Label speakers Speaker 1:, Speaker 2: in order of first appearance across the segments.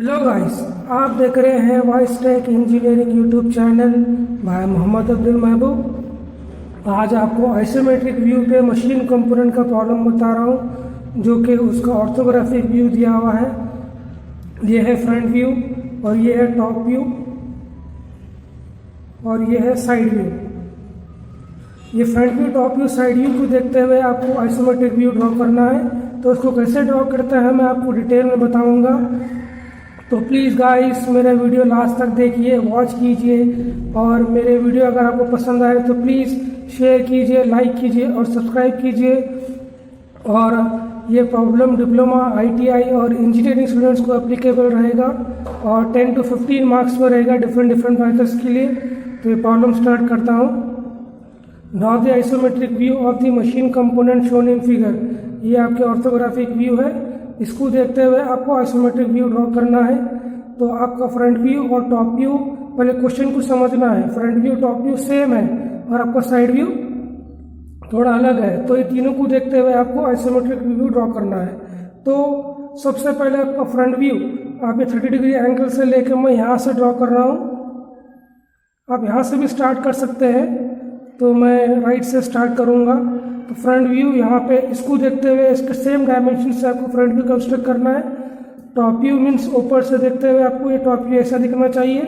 Speaker 1: Hello guys, आप देख रहे हैं voice tech engineering YouTube channel by Mohammad Abdul Mehboob. आज आपको आइसोमेट्रिक व्यू पे मशीन कंपोनेंट का प्रॉब्लम बता रहा हूँ, जो कि उसका ऑर्थोग्राफिक व्यू दिया हुआ है। ये है फ्रंट व्यू और ये है टॉप व्यू और ये है साइड व्यू। ये front view, top view, side view को देखते हुए आपको आइसोमेट्रिक व्यू ड्रॉ करना है। तो उसको कैसे ड्रॉ करते हैं मैं आपको डिटेल में बताऊंगा। तो प्लीज़ गाइस, मेरा वीडियो लास्ट तक देखिए, वॉच कीजिए, और मेरे वीडियो अगर आपको पसंद आए तो प्लीज़ शेयर कीजिए, लाइक कीजिए और सब्सक्राइब कीजिए। और ये प्रॉब्लम डिप्लोमा, आईटीआई और इंजीनियरिंग स्टूडेंट्स को एप्लीकेबल रहेगा और 10 to 15 मार्क्स में रहेगा डिफरेंट मेथड्स के लिए। तो ये प्रॉब्लम स्टार्ट करता हूँ। Draw the isometric view of the machine component shown in figure. ये आपके ऑर्थोग्राफिक व्यू है। इसको देखते हुए आपको आइसोमेट्रिक व्यू ड्रॉ करना है। तो आपका फ्रंट व्यू और टॉप व्यू, पहले क्वेश्चन को समझना है। Front view, top view same है और आपका साइड व्यू थोड़ा अलग है। तो ये तीनों को देखते हुए आपको आइसोमेट्रिक व्यू ड्रॉ करना है। तो सबसे पहले आपका फ्रंट व्यू, आप ये 30 डिग्री एंगल से लेकर मैं यहाँ से ड्रॉ कर रहा हूँ। आप यहाँ से भी स्टार्ट कर सकते हैं, तो मैं राइट से स्टार्ट करूँगा। तो फ्रंट व्यू यहाँ पे, इसको देखते हुए इसके सेम डायमेंशन से आपको फ्रंट व्यू कंस्ट्रक्ट करना है। टॉप व्यू मीन्स ऊपर से देखते हुए आपको ये टॉप व्यू ऐसा दिखना चाहिए,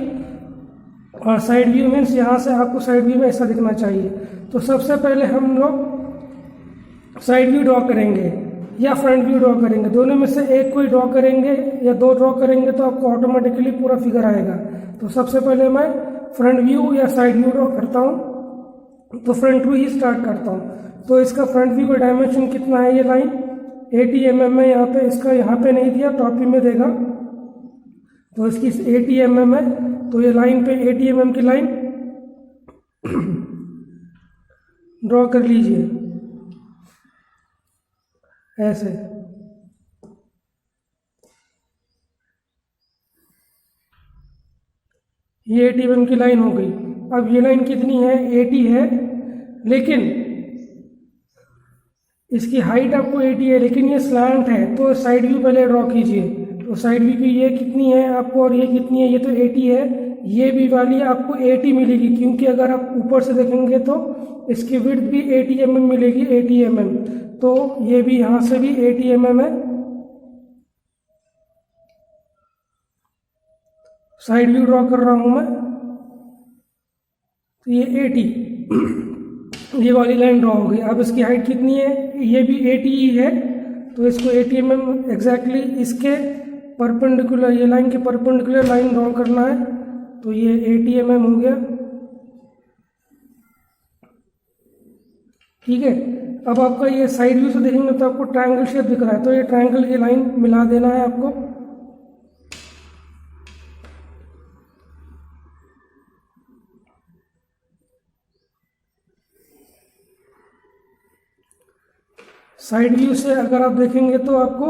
Speaker 1: और साइड व्यू मीन्स यहाँ से आपको साइड व्यू में ऐसा दिखना चाहिए। तो सबसे पहले हम लोग साइड व्यू ड्रॉ करेंगे या फ्रंट व्यू ड्रॉ करेंगे, दोनों में से एक कोई ड्रॉ करेंगे या दो ड्रॉ करेंगे तो आपको ऑटोमेटिकली पूरा फिगर आएगा। तो सबसे पहले मैं फ्रंट व्यू या साइड व्यू ड्रॉ करता हूँ। तो फ्रंट व्यू ही स्टार्ट करता हूँ। तो इसका फ्रंट व्यू का डायमेंशन कितना है, ये लाइन 80 mm है। यहाँ पे इसका यहाँ पे नहीं दिया, टॉप व्यू में देगा। तो इसकी 80 mm है, तो ये लाइन पे 80 mm की लाइन ड्रॉ कर लीजिए ऐसे। ये 80 mm की लाइन हो गई। अब ये लाइन कितनी है, 80 है, लेकिन इसकी हाइट आपको 80 है, लेकिन ये स्लैंट है। तो साइड व्यू पहले ड्रॉ कीजिए। तो साइड व्यू की ये कितनी है आपको, और ये कितनी है, ये तो 80 है। ये भी वाली आपको 80 मिलेगी, क्योंकि अगर आप ऊपर से देखेंगे तो इसकी विड्थ भी 80 mm मिलेगी, 80 mm। तो ये भी यहाँ से भी 80 mm है। साइड व्यू ड्रॉ कर रहा हूँ मैं। तो ये 80 ये वाली लाइन ड्रॉ हो गई। अब इसकी हाइट कितनी है, ये भी 80 ही है। तो इसको 80 mm एग्जैक्टली इसके परपेंडिकुलर, ये लाइन के परपेंडिकुलर लाइन ड्रॉ करना है। तो ये 80 mm हो गया, ठीक है। अब आपका ये साइड व्यू से देखेंगे तो आपको ट्रायंगल शेप दिख रहा है, तो ये ट्रायंगल की लाइन मिला देना है आपको। साइड व्यू से अगर आप देखेंगे तो आपको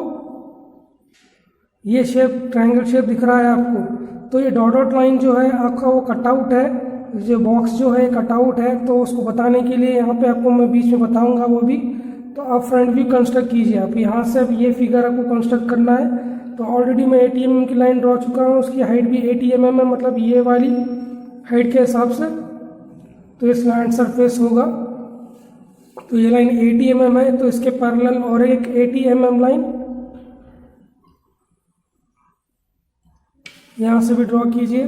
Speaker 1: ये शेप, ट्रायंगल शेप दिख रहा है आपको। तो ये डॉट डॉट लाइन जो है आपका वो कटआउट है, जो बॉक्स जो है कटआउट है। तो उसको बताने के लिए यहाँ पे आपको मैं बीच में बताऊंगा वो भी। तो आप फ्रंट व्यू कंस्ट्रक्ट कीजिए। आप यहाँ से अब ये फिगर आपको कंस्ट्रक्ट करना है। तो ऑलरेडी मैं 80 mm की लाइन ड्रॉ चुका हूँ, उसकी हाइट भी 80 mm है, मतलब ये वाली हाइट के हिसाब से। तो ये स्लैंट सरफेस होगा। तो ये लाइन 80 mm है, तो इसके पैरेलल और एक 80 mm लाइन यहाँ से भी ड्रॉ कीजिए।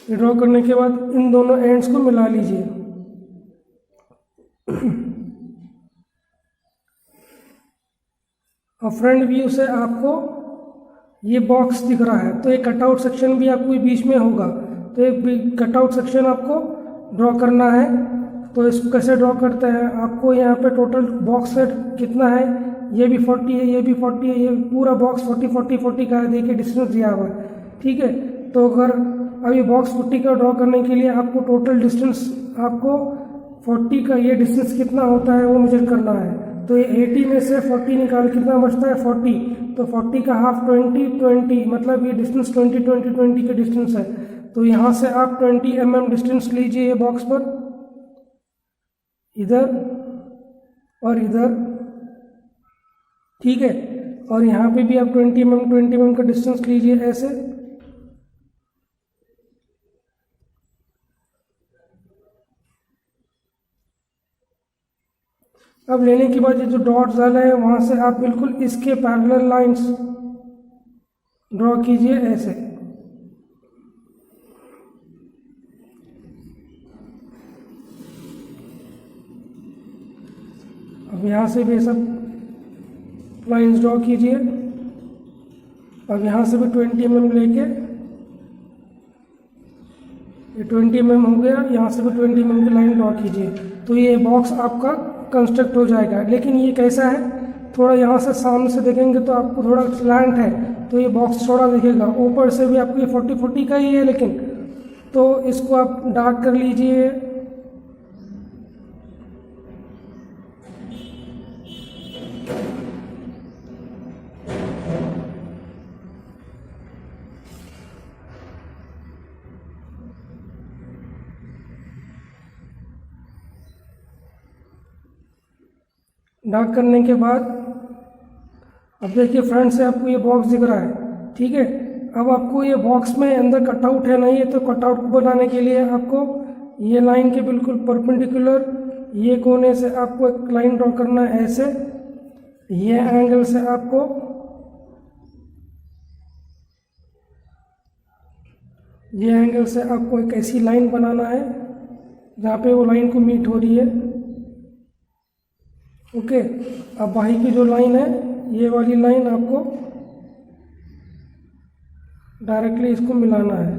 Speaker 1: ड्रॉ करने के बाद इन दोनों एंड्स को मिला लीजिए। और फ्रंट व्यू से आपको ये बॉक्स दिख रहा है, तो ये कटआउट सेक्शन भी आपको बीच में होगा। तो एक कटआउट सेक्शन आपको ड्रॉ करना है। तो इसको कैसे ड्रॉ करते हैं, आपको यहाँ पे टोटल बॉक्स सेट कितना है, ये भी 40 है, ये भी 40 है, ये पूरा बॉक्स 40 40 40 का है। देखिए डिस्टेंस दिया हुआ है, ठीक है। तो अगर अब ये बॉक्स 40 का ड्रॉ करने के लिए आपको टोटल डिस्टेंस, आपको 40 का ये डिस्टेंस कितना होता है वो मेजर करना है। तो ये 80 में से 40 निकाल, कितना बचता है 40। तो 40 का हाफ 20 20, मतलब ये डिस्टेंस 20 20 20 का डिस्टेंस है। तो यहाँ से आप 20 mm डिस्टेंस लीजिए ये बॉक्स पर, इधर और इधर। ठीक है। और यहाँ पे भी आप 20 mm का डिस्टेंस लीजिए ऐसे। अब लेने के बाद ये जो डॉट्स डाले हैं वहाँ से आप बिल्कुल इसके पैरेलल लाइंस ड्रॉ कीजिए ऐसे। अब यहाँ से भी सब लाइंस ड्रॉ कीजिए। अब यहाँ से भी 20 mm लेके, ये 20 mm हो गया, यहाँ से भी 20 mm की लाइन ड्रॉ कीजिए। तो ये बॉक्स आपका कंस्ट्रक्ट हो जाएगा। लेकिन ये कैसा है, थोड़ा यहाँ से सामने से देखेंगे तो आपको थोड़ा स्लैंट है, तो ये बॉक्स थोड़ा दिखेगा। ऊपर से भी आपको ये 40-40 का ही है, लेकिन तो इसको आप डार्क कर लीजिए। डार्क करने के बाद अब देखिए फ्रंट से आपको ये बॉक्स दिख रहा है, ठीक है। अब आपको ये बॉक्स में अंदर कटआउट है नहीं है, तो कटआउट को बनाने के लिए आपको ये लाइन के बिल्कुल परपेंडिकुलर ये कोने से आपको एक लाइन ड्रॉ करना है ऐसे। ये एंगल से आपको एक ऐसी लाइन बनाना है जहाँ पे वो लाइन को मीट हो रही है। ओके। अब बाही की जो लाइन है, ये वाली लाइन आपको डायरेक्टली इसको मिलाना है।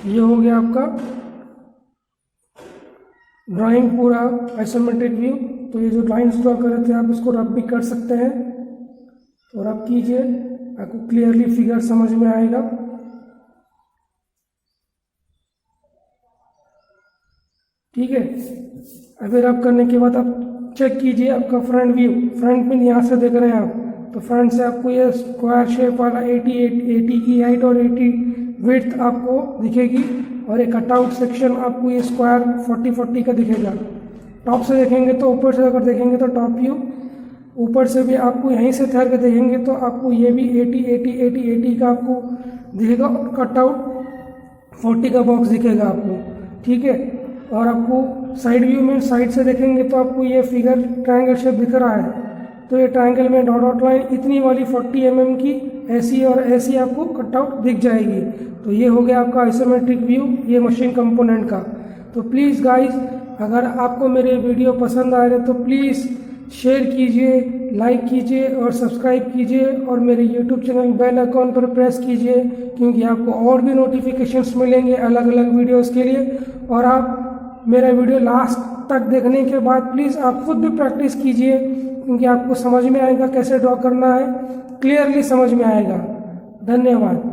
Speaker 1: ये हो गया आपका ड्राइंग पूरा आइसोमेट्रिक व्यू। तो ये जो लाइन्स ड्रॉ कर रहे थे आप इसको रब भी कर सकते हैं, तो रब कीजिए, आपको क्लियरली फिगर समझ में आएगा। ठीक है। अगर आप करने के बाद आप चेक कीजिए आपका फ्रंट व्यू। फ्रंट में यहाँ से देख रहे हैं आप, तो फ्रंट से आपको ये स्क्वायर शेप वाला 80 की हाइट और 80 विड्थ आपको दिखेगी, और एक कटआउट सेक्शन आपको ये स्क्वायर 40-40 का दिखेगा। टॉप से देखेंगे तो, ऊपर से अगर देखेंगे तो टॉप व्यू, ऊपर से भी आपको यहीं से ठहर के देखेंगे तो आपको ये भी 80 का आपको दिखेगा, और कटआउट 40 का बॉक्स दिखेगा आपको। ठीक है। और आपको साइड व्यू में साइड से देखेंगे तो आपको ये फिगर ट्रायंगल शेप दिख रहा है, तो ये ट्रायंगल में डॉट डॉट लाइन इतनी वाली 40 mm की ऐसी और ऐसी आपको कटआउट दिख जाएगी। तो ये हो गया आपका आइसोमेट्रिक व्यू ये मशीन कंपोनेंट का। तो प्लीज़ गाइस, अगर आपको मेरे वीडियो पसंद आ रहे तो प्लीज़ शेयर कीजिए, लाइक कीजिए और सब्सक्राइब कीजिए, और मेरे यूट्यूब चैनल बेल आइकॉन पर प्रेस कीजिए, क्योंकि आपको और भी नोटिफिकेशंस मिलेंगे अलग अलग वीडियोस के लिए। और आप मेरा वीडियो लास्ट तक देखने के बाद प्लीज़ आप खुद भी प्रैक्टिस कीजिए, क्योंकि आपको समझ में आएगा कैसे ड्रॉ करना है, क्लियरली समझ में आएगा। धन्यवाद।